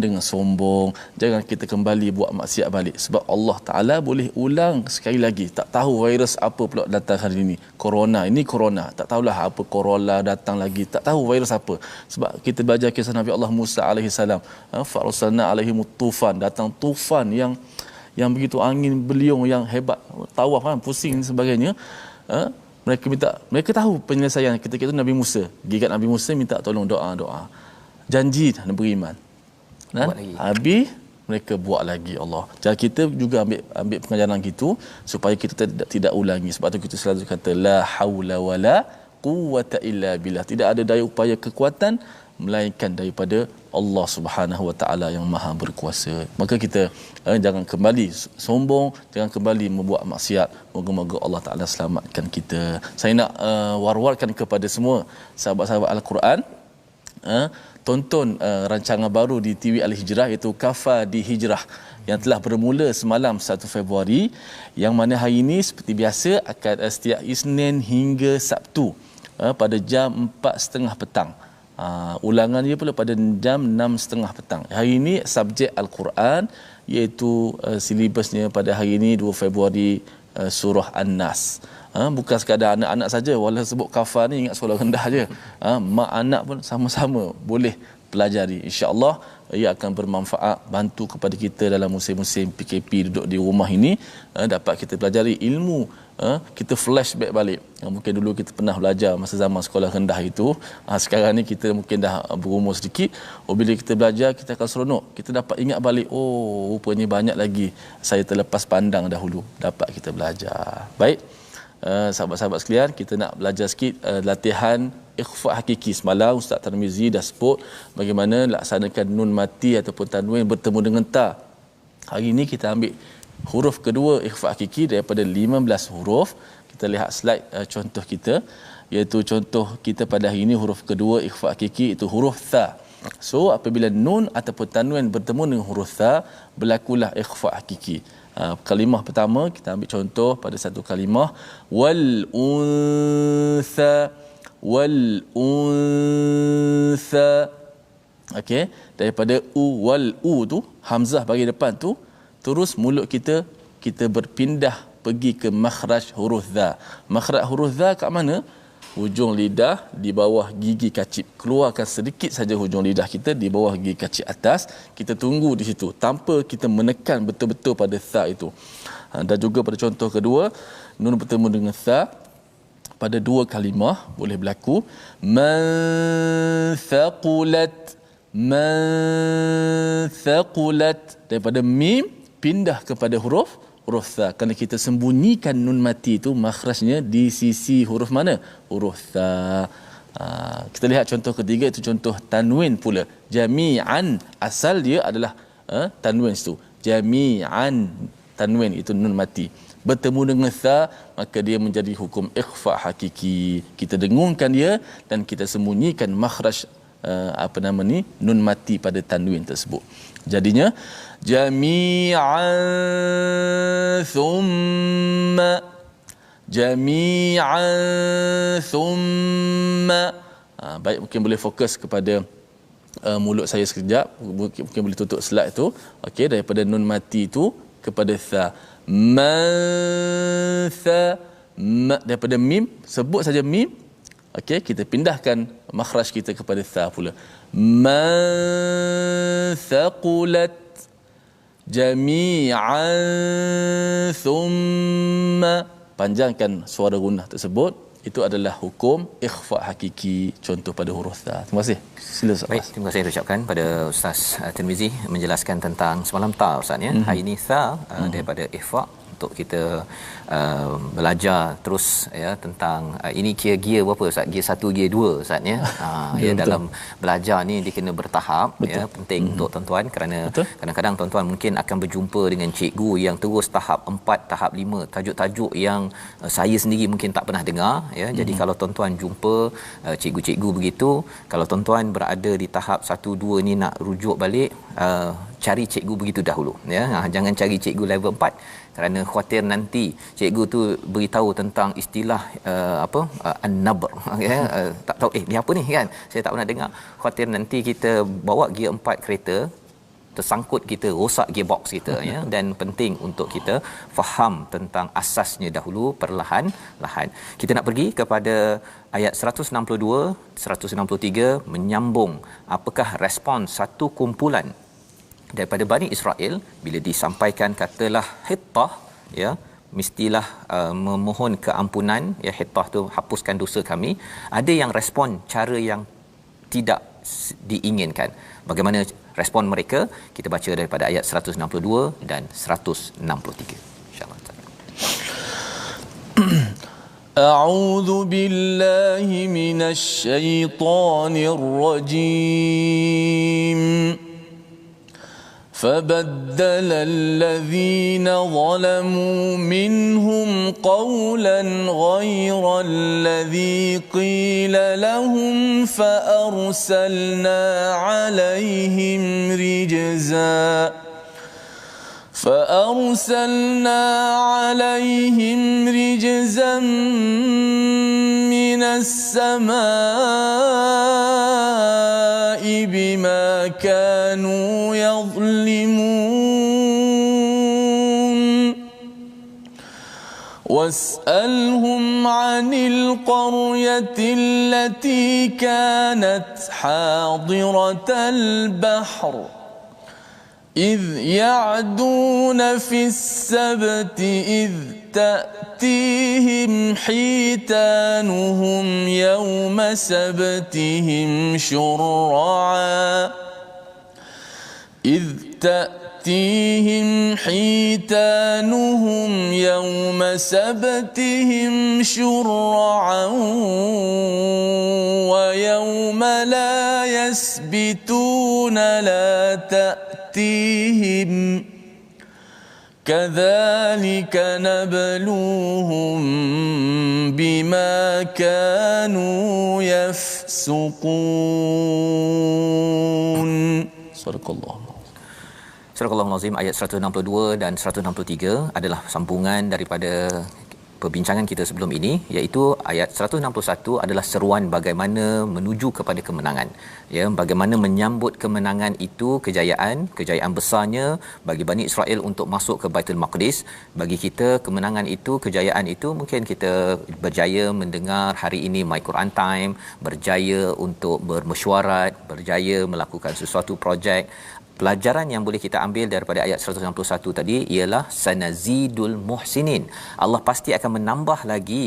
dengan sombong, jangan kita kembali buat maksiat balik, sebab Allah Taala boleh ulang sekali lagi. Tak tahu virus apa pula datang hari ini, corona, ini corona, tak tahulah apa corona datang lagi, tak tahu virus apa. Sebab kita belajar kisah Nabi Allah Musa alaihi salam, fa arsalna alaihim tufan, datang tufan yang begitu, angin beliung yang hebat, tawaf kan, pusing dan sebagainya. Mereka tahu penyelesaian. Ketika itu Nabi Musa, gigat Nabi Musa minta tolong, doa, janji nak beriman, kan? Habis mereka buat lagi Allah. Jadi kita juga ambil pengajaran gitu supaya kita tidak ulangi. Sebab tu kita selalu kata la haula wala quwwata illa billah. Tidak ada daya upaya kekuatan melainkan daripada Allah Subhanahu Wa Taala yang Maha berkuasa. Maka kita jangan kembali sombong, jangan kembali membuat maksiat. Moga-moga Allah Taala selamatkan kita. Saya nak war-warkan kepada semua sahabat-sahabat Al-Quran, tonton rancangan baru di TV Al-Hijrah, iaitu Kafa di Hijrah, yang telah bermula semalam 1 Februari, yang mana hari ini seperti biasa akan setiap Isnin hingga Sabtu pada jam 4.30 petang. Ulangan dia pula pada jam 6.30 petang. Hari ini subjek Al-Quran, iaitu silibusnya pada hari ini 2 Februari surah An-Nas. Bukan sekadar anak-anak saja, walau sebut kafa ni ingat sekolah rendah je. Mak anak pun sama-sama boleh pelajari. InsyaAllah ia akan bermanfaat, bantu kepada kita dalam musim-musim PKP duduk di rumah ini, dapat kita pelajari ilmu. Kita flashback balik, mungkin dulu kita pernah belajar masa zaman sekolah rendah itu. Sekarang ni kita mungkin dah berumur sedikit, bila kita belajar kita akan seronok, kita dapat ingat balik, oh rupanya banyak lagi saya terlepas pandang dahulu, dapat kita belajar. Baik, sahabat-sahabat sekalian, kita nak belajar sikit latihan ikhfa hakiki. Semalam Ustaz Tarmizi dah sebut bagaimana laksanakan nun mati ataupun tanwin bertemu dengan ta. Hari ini kita ambil huruf kedua ikhfa hakiki daripada 15 huruf. Kita lihat slide contoh kita, iaitu contoh kita pada hari ini huruf kedua ikhfa hakiki itu huruf tha. So apabila nun ataupun tanwin bertemu dengan huruf tha, berlakulah ikhfa hakiki. Kalimah pertama kita ambil contoh pada satu kalimah, wal untha, wal untha. Okey, daripada wal tu hamzah bagi depan tu, terus mulut kita berpindah pergi ke makhraj huruf dha. Makhraj huruf dha kat mana? Hujung lidah di bawah gigi kacip. Keluarkan sedikit saja hujung lidah kita di bawah gigi kacip atas. Kita tunggu di situ tanpa kita menekan betul-betul pada tha itu. Dan juga pada contoh kedua, nun bertemu dengan tha pada dua kalimah boleh berlaku. Man thaqulat, man thaqulat. Daripada mim pindah kepada huruf tha, kerana kita sembunyikan nun mati itu makhrajnya di sisi huruf mana? Huruf tha. Kita lihat contoh ketiga, itu contoh tanwin pula. Jami'an, asal dia adalah tanwin itu. Jami'an, tanwin itu nun mati. Bertemu dengan tha, maka dia menjadi hukum ikhfa hakiki. Kita dengungkan dia dan kita sembunyikan makhraj nun mati pada tanwin tersebut. Jadinya jami'an thumma, jami'an thumma. Baik, mungkin boleh fokus kepada mulut saya sekejap, mungkin boleh tutup slide tu. Okey, daripada nun mati itu kepada tha. Man tha, daripada mim, sebut saja mim. Okey, kita pindahkan makhraj kita kepada tha pula. Man thaqulat, jami'an thumma. Panjangkan suara gunnah tersebut. Itu adalah hukum ikhfa hakiki, contoh pada huruf tha. Terima kasih. Sila Ustaz. Baik, terima kasih ucapkan pada Ustaz Tirmizi menjelaskan tentang semalam ta Ustaz ya. Hari ini tha daripada ikhfa untuk kita belajar terus ya tentang ini gear berapa Ustaz? Gear 1, gear 2 Ustaz ya. Ya dalam belajar ni dia kena bertahap. Betul. Ya, penting untuk tuan-tuan kerana betul. Kadang-kadang tuan-tuan mungkin akan berjumpa dengan cikgu yang terus tahap 4, tahap 5, tajuk-tajuk yang saya sendiri mungkin tak pernah dengar ya. Jadi kalau tuan-tuan jumpa cikgu-cikgu begitu, kalau tuan-tuan berada di tahap 1, 2 ni nak rujuk balik, cari cikgu begitu dahulu ya. Jangan cari cikgu level 4 kerana khuatir nanti cikgu tu beritahu tentang istilah an-nabr ya, tak tahu ni apa ni kan, saya tak pernah dengar. Khuatir nanti kita bawa gear 4 kereta, tersangkut kita, rosak gearbox kita ya, dan penting untuk kita faham tentang asasnya dahulu perlahan-lahan. Kita nak pergi kepada ayat 162 163 menyambung apakah respon satu kumpulan daripada Bani Israel bila disampaikan katalah hittah ya, mestilah memohon keampunan ya, hittah tu hapuskan dosa kami. Ada yang respon cara yang tidak diinginkan. Bagaimana respon mereka? Kita baca daripada ayat 162 dan 163 insyaallah. A'udzu billahi minasy syaithanir rajim. فبدل الذين ظلموا منهم قولا غير الذي قيل لهم فأرسلنا عليهم رجزا من السماء بما كانوا يظلمون واسألهم عن القرية التي كانت حاضرة البحر إذ يعدون في السبت إذ تأتيهم حيتانهم يوم سبتهم شرعا ويوم لا يسبتون لا تأتيهم كذلك نبلوهم بما كانوا يفسقون. صدق الله. Surah Al-Azim ayat 162 dan 163 adalah sambungan daripada perbincangan kita sebelum ini, iaitu ayat 161 adalah seruan bagaimana menuju kepada kemenangan ya, bagaimana menyambut kemenangan itu, kejayaan besarnya bagi Bani Israel untuk masuk ke Baitul Maqdis. Bagi kita kemenangan itu, kejayaan itu mungkin kita berjaya mendengar hari ini My Quran Time, berjaya untuk bermesyuarat, berjaya melakukan sesuatu projek. Pelajaran yang boleh kita ambil daripada ayat 161 tadi ialah sanazidul muhsinin. Allah pasti akan menambah lagi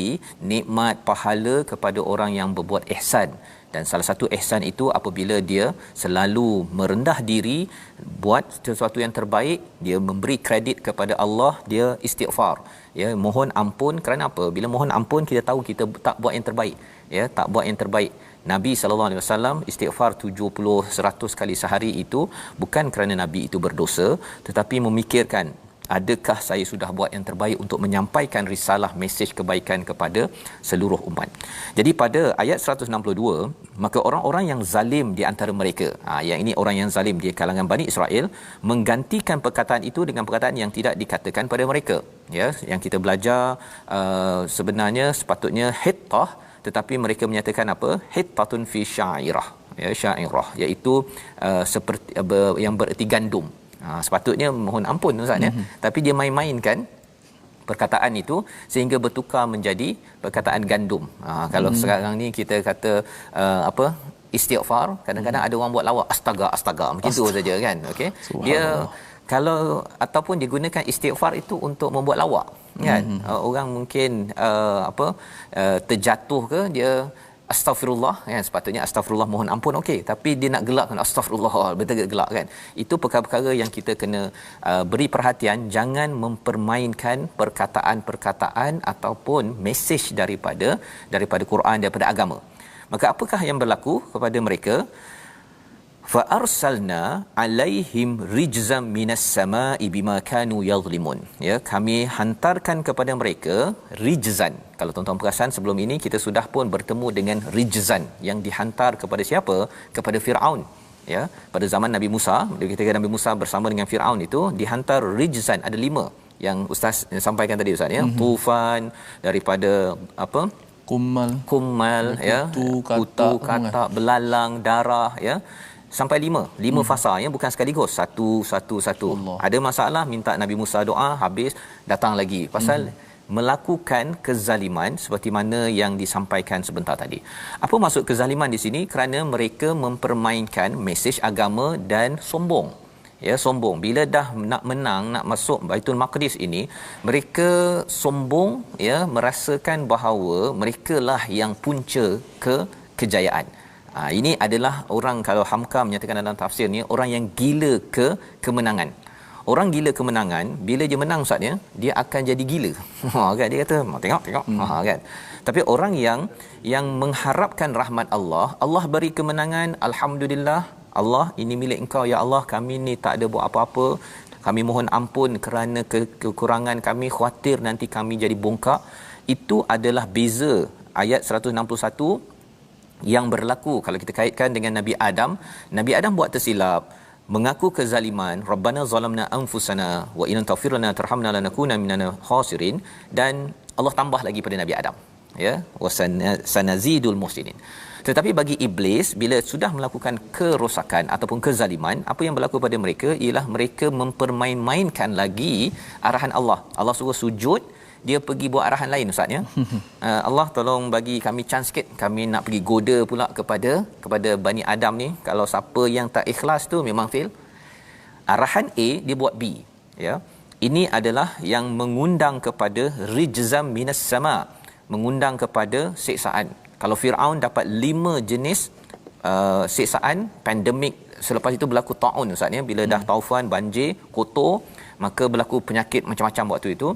nikmat pahala kepada orang yang berbuat ihsan. Dan salah satu ihsan itu apabila dia selalu merendah diri, buat sesuatu yang terbaik, dia memberi kredit kepada Allah, dia istighfar. Ya, mohon ampun. Kerana apa? Bila mohon ampun, kita tahu kita tak buat yang terbaik. Ya, tak buat yang terbaik. Nabi sallallahu alaihi wasallam istighfar 70-100 kali sehari itu bukan kerana Nabi itu berdosa, tetapi memikirkan adakah saya sudah buat yang terbaik untuk menyampaikan risalah mesej kebaikan kepada seluruh umat. Jadi pada ayat 162, maka orang-orang yang zalim di antara mereka, yang ini orang yang zalim di kalangan Bani Israel, menggantikan perkataan itu dengan perkataan yang tidak dikatakan pada mereka. Ya, yang kita belajar sebenarnya sepatutnya hittah, tetapi mereka menyatakan apa? Hittatun fi syairah. Ya, syairah iaitu seperti yang bererti gandum. Sepatutnya mohon ampun Ustaz ya, tapi dia main-mainkan perkataan itu sehingga bertukar menjadi perkataan gandum. Kalau sekarang ni kita kata apa? Istighfar, kadang-kadang ada orang buat lawak astaga begitu saja kan. Okey. Dia kalau ataupun digunakan istighfar itu untuk membuat lawak kan. Orang mungkin terjatuh ke, dia astagfirullah kan, sepatutnya astagfirullah mohon ampun, okey, tapi dia nak gelak kan, astagfirullah betul gelak kan. Itu perkara-perkara yang kita kena beri perhatian, jangan mempermainkan perkataan-perkataan ataupun mesej daripada Quran, daripada agama. Maka apakah yang berlaku kepada mereka? Fa arsalna alaihim rijzam minas samaa'i bima kanu yadhlimun. Ya, kami hantarkan kepada mereka rijzan. Kalau tuan-tuan perasan sebelum ini kita sudah pun bertemu dengan rijzan yang dihantar kepada siapa? Kepada Firaun. Ya, pada zaman Nabi Musa, ketika Nabi Musa bersama dengan Firaun itu dihantar rijzan, ada 5 yang ustaz sampaikan tadi ustaz ya. Tufan, daripada apa? Kumal ya, kutu, katak, belalang, darah ya. sampai 5 fasa ya, bukan sekaligus satu. Allah. Ada masalah minta Nabi Musa doa, habis datang lagi pasal melakukan kezaliman seperti mana yang disampaikan sebentar tadi. Apa maksud kezaliman di sini? Kerana mereka mempermainkan mesej agama dan sombong. Ya, sombong. Bila dah nak menang, nak masuk Baitul Maqdis ini, mereka sombong ya, merasakan bahawa merekalah yang punca kejayaan. Ini adalah orang, kalau Hamka menyatakan dalam tafsir ni, orang yang gila kemenangan. Orang gila kemenangan, bila dia menang ustaz ya, dia akan jadi gila. Kan dia kata, tengok kan. Tapi orang yang mengharapkan rahmat Allah, Allah beri kemenangan, alhamdulillah, Allah ini milik engkau ya Allah, kami ni tak ada buat apa-apa. Kami mohon ampun kerana kekurangan kami, khawatir nanti kami jadi bongkak. Itu adalah beza ayat 161 yang berlaku kalau kita kaitkan dengan Nabi Adam. Nabi Adam buat tersilap, mengaku kezaliman, rabbana zalamna anfusana wa in taghfir lana tarhamna lanakuna minal khasirin, dan Allah tambah lagi pada Nabi Adam ya, wasanazidul muhsinin. Tetapi bagi iblis, bila sudah melakukan kerosakan ataupun kezaliman, apa yang berlaku pada mereka ialah mereka mempermain-mainkan lagi arahan Allah. Allah suruh sujud, dia pergi buat arahan lain ustaz ya. Allah tolong bagi kami chance sikit, kami nak pergi goda pula kepada Bani Adam ni, kalau siapa yang tak ikhlas tu memang fail. Arahan A dia buat B ya. Ini adalah yang mengundang kepada rijzam minas sama, mengundang kepada siksaan. Kalau Firaun dapat 5 jenis siksaan, pandemik, selepas itu berlaku taun ustaz ya, bila dah taufan, banjir, kotor, maka berlaku penyakit macam-macam waktu itu.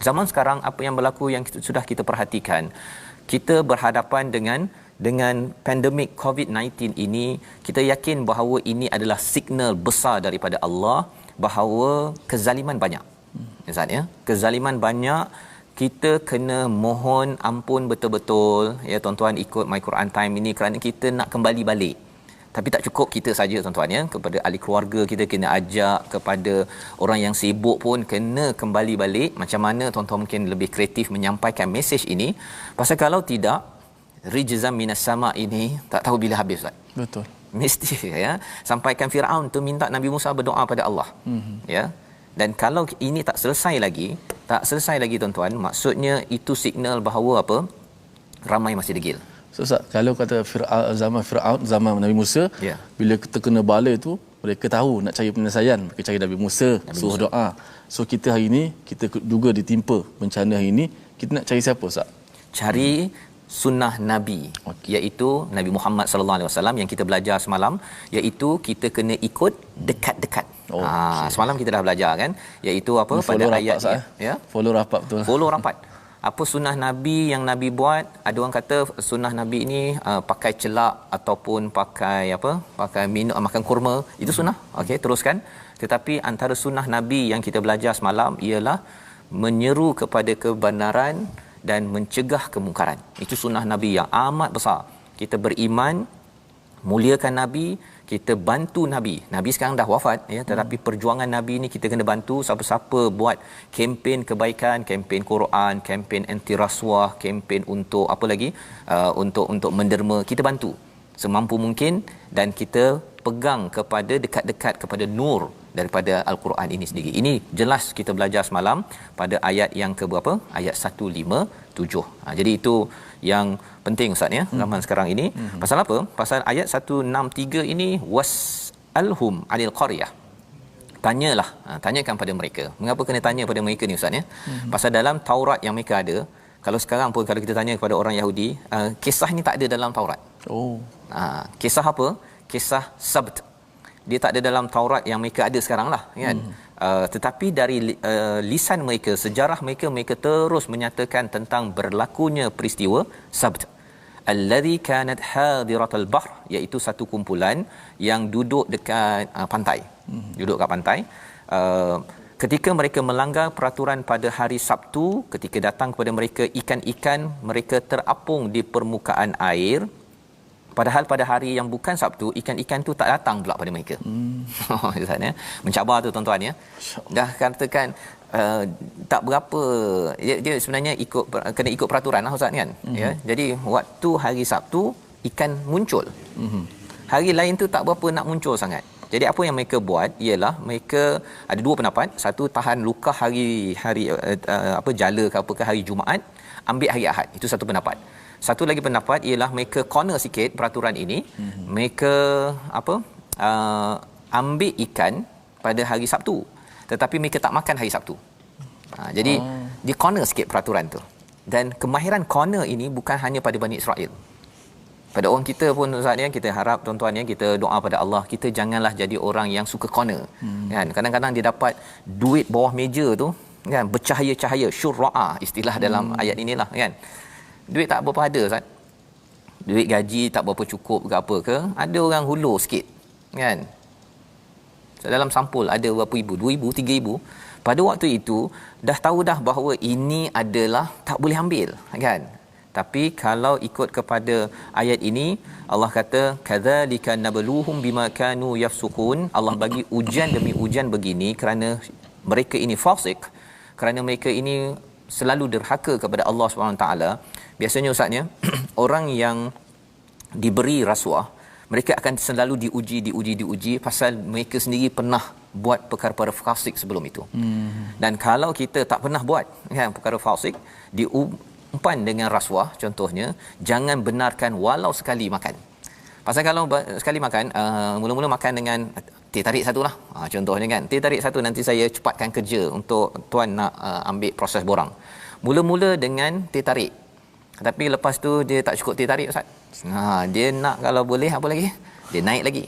Zaman sekarang apa yang berlaku yang sudah kita perhatikan, kita berhadapan dengan pandemik COVID-19 ini, kita yakin bahawa ini adalah signal besar daripada Allah bahawa kezaliman banyak. Ustaz ya, kezaliman banyak. Kita kena mohon ampun betul-betul ya tuan-tuan, ikut My Quran Time ini kerana kita nak kembali balik. Tapi tak cukup kita saja tuan-tuan ya, kepada ahli keluarga kita kena ajak, kepada orang yang sibuk pun kena kembali balik. Macam mana tuan-tuan mungkin lebih kreatif menyampaikan mesej ini, pasal kalau tidak, rijzam minas sama ini tak tahu bila habis ustaz. Betul. Mesti ya, sampaikan Firaun tu minta Nabi Musa berdoa pada Allah. Ya. Dan kalau ini tak selesai lagi tuan-tuan, maksudnya itu signal bahawa apa? Ramai masih degil. So, Ustaz, kalau kata zaman Firaun, zaman Nabi Musa, bila kita kena bala tu, mereka tahu nak cari penyelesaian, mereka cari Nabi Musa, suruh doa. So kita hari ini, kita juga ditimpa bencana hari ini, kita nak cari siapa Ustaz? Cari sunnah Nabi, iaitu Nabi Muhammad sallallahu alaihi wasallam yang kita belajar semalam, iaitu kita kena ikut dekat-dekat. Semalam kita dah belajar kan, iaitu apa pada ayat ya, follow rapat. Apa sunnah Nabi yang Nabi buat? Ada orang kata sunnah Nabi ini pakai celak ataupun pakai minum, makan kurma, itu sunnah. Okey, teruskan. Tetapi antara sunnah Nabi yang kita belajar semalam ialah menyeru kepada kebenaran dan mencegah kemungkaran. Itu sunnah Nabi yang amat besar. Kita beriman, muliakan Nabi, kita bantu Nabi. Nabi sekarang dah wafat ya, tetapi perjuangan Nabi ni kita kena bantu. Siapa-siapa buat kempen kebaikan, kempen Quran, kempen anti rasuah, kempen untuk apa lagi? Untuk menderma, kita bantu semampu mungkin, dan kita pegang kepada dekat-dekat kepada nur daripada Al-Quran ini sendiri. Ini jelas kita belajar semalam pada ayat yang ke berapa? Ayat 157. Jadi itu yang penting ustaz ya, zaman sekarang ini. Pasal apa? Pasal ayat 163 ini, was'alhum 'anil qaryah. Tanyakan pada mereka. Mengapa kena tanya pada mereka ni ustaz ya? Pasal dalam Taurat yang mereka ada, kalau sekarang pun kalau kita tanya kepada orang Yahudi, kisah ni tak ada dalam Taurat. Kisah apa? Kisah Sabt. Dia tak ada dalam Taurat yang mereka ada sekarang lah kan. Tetapi dari lisan mereka, sejarah mereka terus menyatakan tentang berlakunya peristiwa Sabt. Allazi kanat hadiratal bahr, iaitu satu kumpulan yang duduk dekat pantai. Duduk kat pantai. Ketika mereka melanggar peraturan pada hari Sabtu, ketika datang kepada mereka ikan-ikan, mereka terapung di permukaan air. Padahal pada hari yang bukan Sabtu, ikan-ikan tu tak datang pula pada mereka. Ya. Mencabar tu tuan-tuan ya. Dah katakan tak berapa, dia sebenarnya kena ikut peraturan lah ustaz kan. Ya. Jadi waktu hari Sabtu ikan muncul. hari lain tu tak berapa nak muncul sangat. Jadi apa yang mereka buat ialah mereka ada dua pendapat. Satu, tahan luka hari jala ke apa ke hari Jumaat, ambil hari Ahad. Itu satu pendapat. Satu lagi pendapat ialah mereka corner sikit peraturan ini. Mereka ambil ikan pada hari Sabtu, tetapi mereka tak makan hari Sabtu. Jadi dia corner sikit peraturan tu. Dan kemahiran corner ini bukan hanya pada Bani Israel. Pada orang kita pun Ustaz ya, kita harap tuan-tuan ya, kita doa pada Allah, kita janganlah jadi orang yang suka corner. Kan kadang-kadang dia dapat duit bawah meja tu kan, bercahaya-cahaya, syurra'a istilah dalam ayat inilah kan. Duit tak berapa ada Ustaz. Duit gaji tak berapa cukup ke apa ke, ada orang hulur sikit kan. So, dalam sampul ada berapa ribu, 2,000, 3,000. Pada waktu itu dah tahu dah bahawa ini adalah tak boleh ambil kan. Tapi kalau ikut kepada ayat ini, Allah kata kadzalika nabluhum bima kanu yafsukun. Allah bagi ujian demi ujian begini kerana mereka ini fasik, kerana mereka ini selalu derhaka kepada Allah Subhanahu taala. Biasanya Ustaznya orang yang diberi rasuah, mereka akan selalu diuji pasal mereka sendiri pernah buat perkara-perkara fasik sebelum itu. Dan kalau kita tak pernah buat kan perkara fasik, diumpan dengan rasuah, contohnya jangan benarkan walau sekali makan. Pasal kalau sekali makan, mula-mula makan dengan teh tarik satulah. Contohnya kan, teh tarik satu, nanti saya cepatkan kerja untuk tuan nak ambil proses borang. Mula-mula dengan teh tarik. Tapi lepas tu dia tak cukup teh tarik Ustaz. Dia nak kalau boleh apa lagi? Dia naik lagi.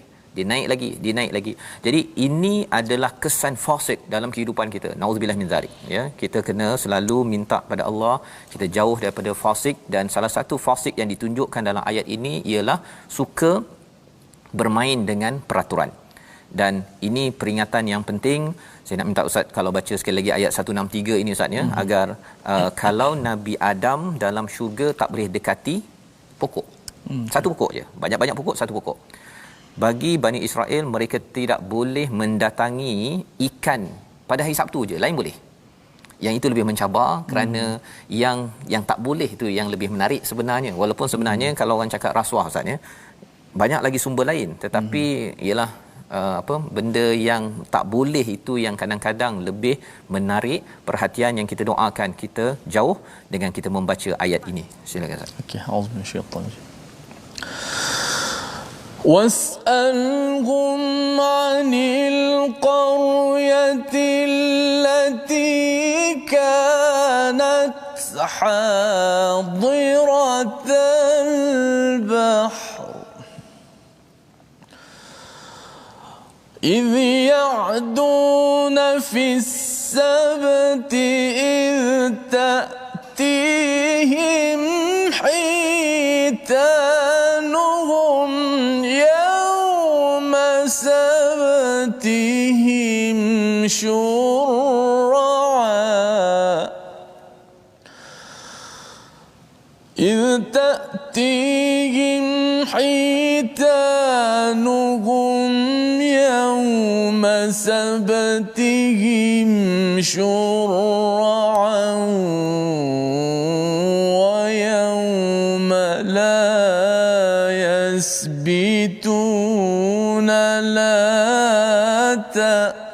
Jadi ini adalah kesan fasik dalam kehidupan kita. Nauzubillah min zalik ya. Kita kena selalu minta pada Allah kita jauh daripada fasik, dan salah satu fasik yang ditunjukkan dalam ayat ini ialah suka bermain dengan peraturan. Dan ini peringatan yang penting. Saya nak minta Ustaz kalau baca sekali lagi ayat 163 ini Ustaz ya, agar kalau Nabi Adam dalam syurga tak boleh dekati pokok. Satu pokok je. Banyak-banyak pokok, satu pokok. Bagi Bani Israel, mereka tidak boleh mendatangi ikan pada hari Sabtu je, lain boleh. Yang itu lebih mencabar, kerana yang tak boleh itu yang lebih menarik sebenarnya. Walaupun sebenarnya kalau orang cakap rasuah Ustaz ya, banyak lagi sumber lain, tetapi ialah benda yang tak boleh itu yang kadang-kadang lebih menarik perhatian, yang kita doakan kita jauh dengan kita membaca ayat ini. Silakan Ustaz. Okey, auzubillahi minasyaitanir. واسألهم عن القرية التي كانت حاضرة البحر إذ يعدون في السبت إذ تأتيهم حيتانهم يوم سبتهم شرعا إذ تأتيهم حيتانهم يوم سبتهم شرعا ويوم لا يسبتون لا تأتيهم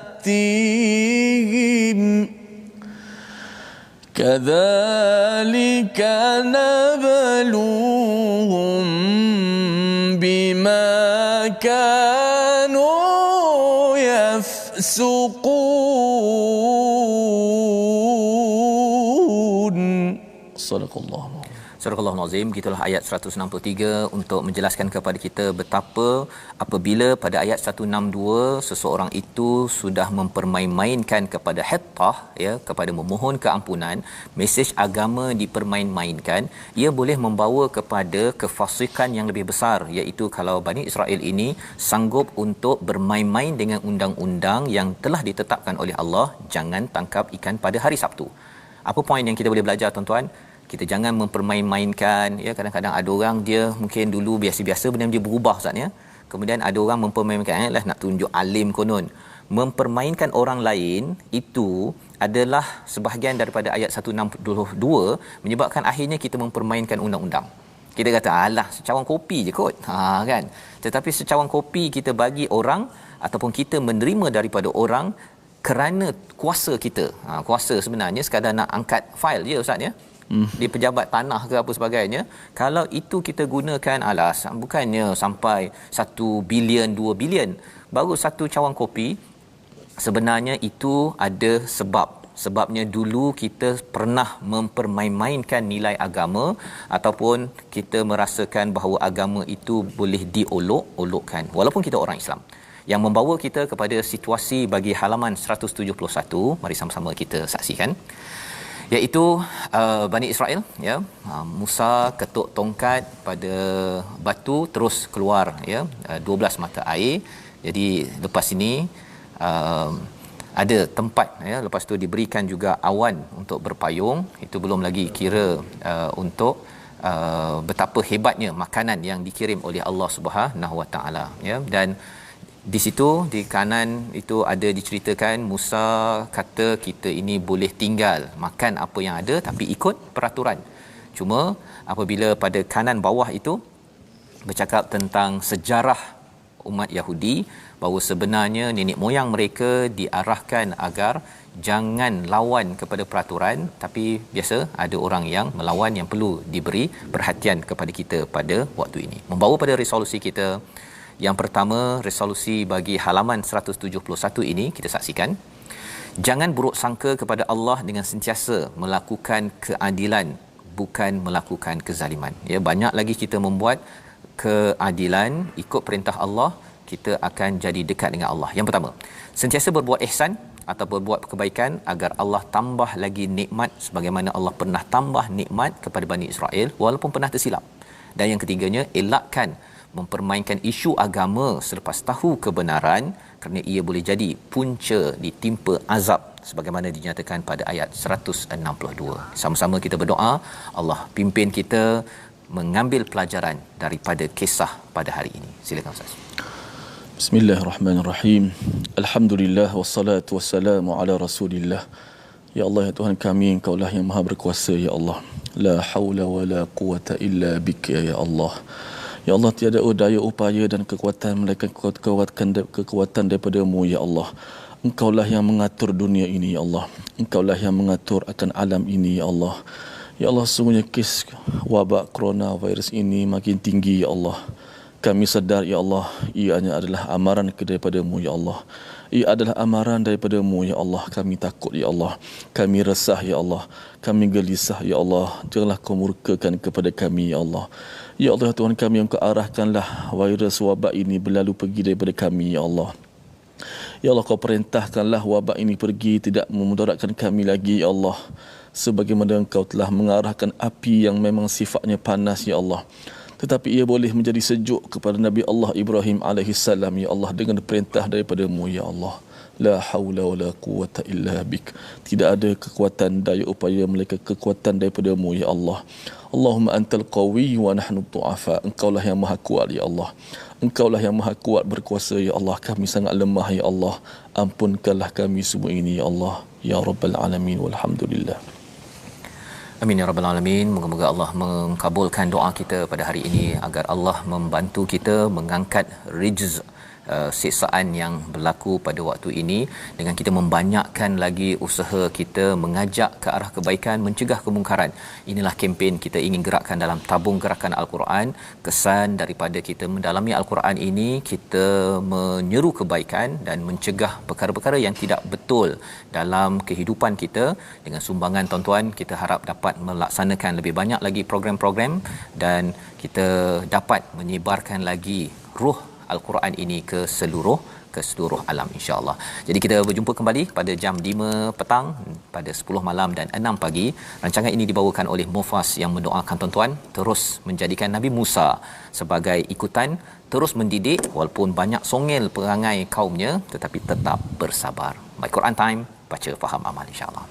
كذلك نبلوهم بما كانوا يفسقون. صدق الله. Surah Al-Azim. Gitulah ayat 163 untuk menjelaskan kepada kita betapa apabila pada ayat 162 seseorang itu sudah mempermain-mainkan kepada hittah ya, kepada memohon keampunan, mesej agama dipermain-mainkan, ia boleh membawa kepada kefasikan yang lebih besar, iaitu kalau Bani Israel ini sanggup untuk bermain-main dengan undang-undang yang telah ditetapkan oleh Allah, jangan tangkap ikan pada hari Sabtu. Apa poin yang kita boleh belajar tuan-tuan? Kita jangan mempermain-mainkan ya. Kadang-kadang ada orang dia mungkin dulu biasa-biasa, benda dia berubah Ustaz ya. Kemudian ada orang mempermainkan lah, nak tunjuk alim konon. Mempermainkan orang lain itu adalah sebahagian daripada ayat 162 menyebabkan akhirnya kita mempermainkan undang-undang. Kita kata alah secawan kopi je kot. Kan. Tetapi secawan kopi kita bagi orang ataupun kita menerima daripada orang kerana kuasa kita. Kuasa sebenarnya sekadar nak angkat fail je ustaz ya. Di pejabat tanah ke apa sebagainya, kalau itu kita gunakan alas bukannya sampai 1 bilion 2 bilion, baru satu cawan kopi, sebenarnya itu ada sebabnya dulu kita pernah mempermain-mainkan nilai agama ataupun kita merasakan bahawa agama itu boleh diolok-olokkan walaupun kita orang Islam, yang membawa kita kepada situasi bagi halaman 171. Mari sama-sama kita saksikan, iaitu Bani Israel ya, Musa ketuk tongkat pada batu terus keluar ya 12 mata air. Jadi lepas ini ada tempat ya, lepas tu diberikan juga awan untuk berpayung. Itu belum lagi kira untuk betapa hebatnya makanan yang dikirim oleh Allah Subhanahu Wa Taala ya. Dan di situ di kanan itu ada diceritakan Musa kata kita ini boleh tinggal makan apa yang ada tapi ikut peraturan. Cuma apabila pada kanan bawah itu bercakap tentang sejarah umat Yahudi, bahawa sebenarnya nenek moyang mereka diarahkan agar jangan lawan kepada peraturan, tapi biasa ada orang yang melawan yang perlu diberi perhatian kepada kita pada waktu ini. Membawa pada resolusi kita yang pertama, resolusi bagi halaman 171 ini kita saksikan. Jangan buruk sangka kepada Allah dengan sentiasa melakukan keadilan, bukan melakukan kezaliman. Ya, banyak lagi kita membuat keadilan ikut perintah Allah, kita akan jadi dekat dengan Allah. Yang pertama, sentiasa berbuat ihsan atau berbuat kebaikan agar Allah tambah lagi nikmat sebagaimana Allah pernah tambah nikmat kepada Bani Israel walaupun pernah tersilap. Dan yang ketiganya, elakkan mempermainkan isu agama selepas tahu kebenaran kerana ia boleh jadi punca ditimpa azab sebagaimana dinyatakan pada ayat 162. Sama-sama kita berdoa Allah pimpin kita mengambil pelajaran daripada kisah pada hari ini. Silakan Ustaz. Bismillahirrahmanirrahim. Alhamdulillah wassalatu wassalamu ala Rasulillah. Ya Allah ya Tuhan kami, Engkaulah yang Maha berkuasa ya Allah. La haula wala quwata illa bika ya Allah. Ya Allah, tiada daya upaya dan kekuatan melainkan kekuatan daripada-Mu ya Allah. Engkaulah yang mengatur dunia ini ya Allah. Engkaulah yang mengatur akan alam ini ya Allah. Ya Allah, sungguhnya kes wabak coronavirus ini makin tinggi ya Allah. Kami sedar ya Allah, ianya adalah amaran daripada-Mu ya Allah. Ia adalah amaran daripada-Mu ya Allah. Kami takut ya Allah. Kami resah ya Allah. Kami gelisah ya Allah. Janganlah Kau murkakan kepada kami ya Allah. Ya Allah Tuhan kami, Engkau arahkanlah virus wabak ini berlalu pergi daripada kami ya Allah. Ya Allah, Kau perintahkanlah wabak ini pergi, tidak memudaratkan kami lagi ya Allah. Sebagaimana Engkau telah mengarahkan api yang memang sifatnya panas ya Allah, tetapi ia boleh menjadi sejuk kepada Nabi Allah Ibrahim alaihissalam ya Allah dengan perintah daripada-Mu ya Allah. La haula wala quwata illa bik. Tidak ada kekuatan daya upaya melainkan kekuatan daripada-Mu ya Allah. Allahumma antal qawi wa nahnu du'afa. Engkaulah yang maha kuat ya Allah. Engkaulah yang maha kuat berkuasa ya Allah. Kami sangat lemah ya Allah. Ampunkanlah kami semua ini ya Allah. Ya rabbal alamin walhamdulillah. Amin ya rabbal alamin. Moga-moga Allah mengabulkan doa kita pada hari ini agar Allah membantu kita mengangkat rijz siksaan yang berlaku pada waktu ini dengan kita membanyakkan lagi usaha kita mengajak ke arah kebaikan, mencegah kemungkaran. Inilah kempen kita ingin gerakkan dalam tabung gerakan Al-Quran. Kesan daripada kita mendalami Al-Quran ini, kita menyeru kebaikan dan mencegah perkara-perkara yang tidak betul dalam kehidupan kita. Dengan sumbangan tuan-tuan, kita harap dapat melaksanakan lebih banyak lagi program-program dan kita dapat menyebarkan lagi ruh Al-Quran ini ke seluruh alam insya-Allah. Jadi kita berjumpa kembali pada jam 5 petang, pada 10 malam dan 6 pagi. Rancangan ini dibawakan oleh Mufas yang mendoakan tuan-tuan terus menjadikan Nabi Musa sebagai ikutan, terus mendidik walaupun banyak songel perangai kaumnya tetapi tetap bersabar. My Quran Time, baca faham amal insya-Allah.